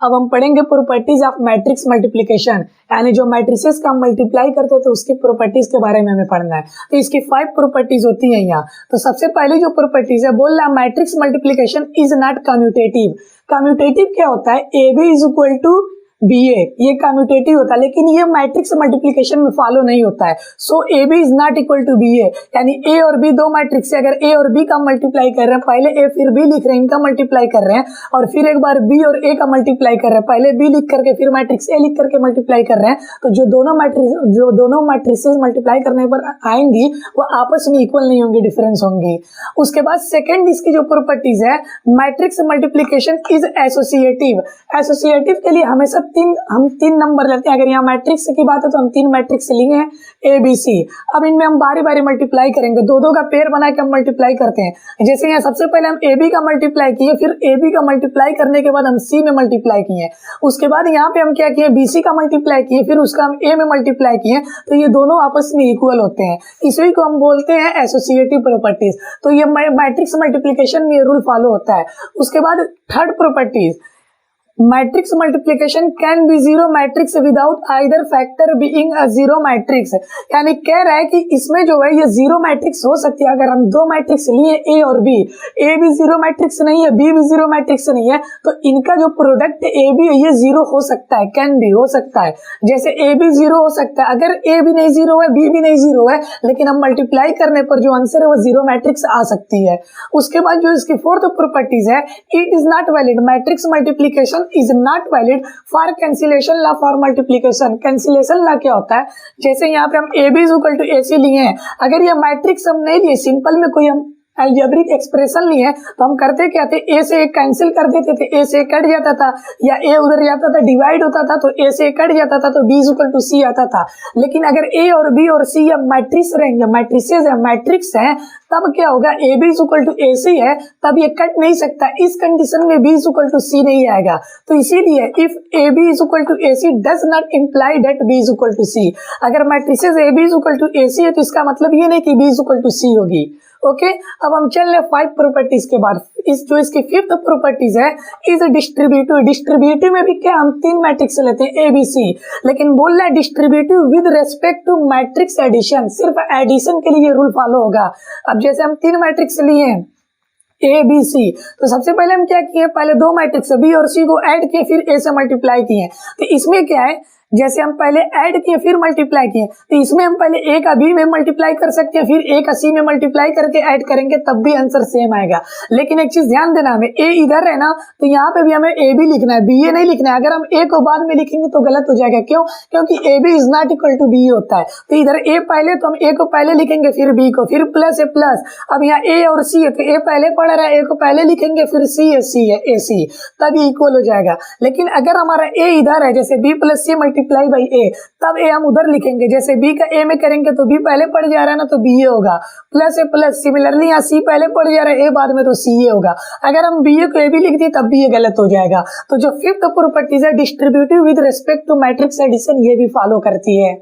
अब हम पढ़ेंगे प्रॉपर्टीज ऑफ मैट्रिक्स मल्टीप्लिकेशन, यानी जो मैट्रिसेस का हम मल्टीप्लाई करते थे उसकी प्रॉपर्टीज के बारे में हमें पढ़ना है। तो इसकी 5 प्रॉपर्टीज होती हैं यहाँ। तो सबसे पहले जो प्रॉपर्टीज है, बोल रहा है matrix multiplication is not commutative. Commutative क्या होता है? A B is equal to B A, ये कम्यूटेटिव होता है, लेकिन ये मैट्रिक्स मल्टीप्लिकेशन में फॉलो नहीं होता है। So A B is not equal to B A, यानी ए और बी दो मैट्रिक्स है, अगर ए और बी का मल्टीप्लाई कर रहे हैं, पहले ए फिर बी लिख रहे हैं, इनका मल्टीप्लाई कर रहे हैं, और फिर एक बार बी और ए का मल्टीप्लाई कर रहे हैं, पहले बी लिख करके फिर मैट्रिक्स ए लिख करके मल्टीप्लाई कर रहे हैं, तो जो दोनों मैट्रिसेस मल्टीप्लाई करने पर आएंगी वो आपस में इक्वल नहीं होंगी, डिफरेंस होंगी। उसके बाद सेकेंड इसकी जो प्रॉपर्टीज है, matrix multiplication is associative. Associative के लिए हमेशा हम तीन नंबर लेते हैं। अगर यहाँ मैट्रिक्स की बात है तो हम 3 मैट्रिक्स लिए हैं ए बी सी। अब इनमें हम बारी बारी मल्टीप्लाई करेंगे, दो का पेयर बना के हम मल्टीप्लाई करते हैं। जैसे यहाँ सबसे पहले हम ए बी का मल्टीप्लाई किए, फिर ए बी का मल्टीप्लाई करने के बाद हम सी में मल्टीप्लाई किए, उसके बाद यहाँ पे हम क्या किए, बी सी का मल्टीप्लाई किए, फिर उसका हम ए में मल्टीप्लाई किए, तो ये दोनों आपस में इक्वल होते हैं। इसी को हम बोलते हैं एसोसिएटिव प्रॉपर्टीज। तो ये मैट्रिक्स मल्टीप्लिकेशन में ये रूल फॉलो होता है। उसके बाद third properties, matrix multiplication can be zero matrix without either factor being a zero matrix, यानी कह रहा है कि इसमें जो है ये जीरो मैट्रिक्स हो सकती है। अगर हम दो मैट्रिक्स लिए ए और बी, ए भी जीरो मैट्रिक्स नहीं है, बी भी जीरो मैट्रिक्स नहीं है, तो इनका जो प्रोडक्ट ए बी है ये जीरो हो सकता है, कैन भी हो सकता है। जैसे ए भी जीरो हो सकता है, अगर ए भी नहीं जीरो है, बी भी नहीं जीरो है, लेकिन हम मल्टीप्लाई करने पर जो आंसर है वो जीरो मैट्रिक्स आ सकती है। उसके बाद जो इसकी फोर्थ प्रॉपर्टीज है, it is not valid matrix multiplication is not valid for cancellation law for multiplication। cancellation law क्या होता है? जैसे यहाँ पे हम A B is equal to A C लिए हैं, अगर ये मैट्रिक्स हम नहीं लिए, सिंपल में कोई हम अलजेब्रिक एक्सप्रेशन लिए तो हम करते क्या थे, ए से ए कैंसिल कर देते थे, ए से कट जाता था, या ए उधर जाता था डिवाइड होता था तो ए से कट जाता था, तो बी इज इक्वल टू सी आता था। लेकिन अगर ए और बी और सी या मैट्रिक्स रहेंगे, मैट्रिसेस है, मैट्रिक्स है, तब क्या होगा, A B is equal to A C है, तब ये कट नहीं सकता। इस कंडीशन में B is equal to C नहीं आएगा। तो इसीलिए if A B is equal to A C does not imply that B is equal to C. अगर matrices A B is equal to A C है तो इसका मतलब ये नहीं कि B is equal to C होगी। ओके, अब हम चल रहे 5 प्रॉपर्टीज के बाद। जो इसकी 5th प्रॉपर्टीज है, इज डिस्ट्रीब्यूटिव। डिस्ट्रीब्यूटिव में भी क्या हम 3 मैट्रिक्स लेते हैं ए बी सी, लेकिन बोल रहा है distributive with respect to matrix addition, सिर्फ एडिशन के लिए ये रूल फॉलो होगा। अब जैसे हम 3 मैट्रिक्स लिए हैं ए बी सी, तो सबसे पहले हम क्या किए, पहले 2 मैट्रिक्स बी और सी को ऐड किए, फिर ए से मल्टीप्लाई किए। तो इसमें क्या है, जैसे हम पहले ऐड किए फिर मल्टीप्लाई किए, तो इसमें हम पहले ए का बी में मल्टीप्लाई कर सकते हैं, फिर ए का सी में मल्टीप्लाई करके ऐड करेंगे, तब भी आंसर सेम आएगा। लेकिन एक चीज ध्यान देना, हमें ए इधर है ना, तो यहाँ पे भी हमें ए बी लिखना है, बी ए नहीं लिखना है। अगर हम ए को बाद में लिखेंगे तो गलत हो जाएगा। क्यों? क्योंकि A B is not equal to B होता है। तो इधर ए पहले, तो हम ए को पहले लिखेंगे, फिर बी को, फिर प्लस है प्लस। अब यहाँ ए और सी है, तो ए पहले पढ़ रहा है, ए को पहले लिखेंगे, फिर सी है, सी है, ए सी, तभी इक्वल हो जाएगा। लेकिन अगर हमारा ए इधर है, जैसे B plus C multiply by A, तब ए हम उधर लिखेंगे। जैसे बी का ए में करेंगे तो बी पहले पड़ जा रहा है ना, तो बी ए होगा, प्लस है प्लस। सिमिलरली यहाँ सी पहले पड़ जा रहा है ए बाद में, तो सी ए होगा। अगर हम बी ए को ए भी लिख दिए तब भी ये गलत हो जाएगा। तो जो 5th प्रॉपर्टीज है distributive with respect to matrix addition, ये भी फॉलो करती है।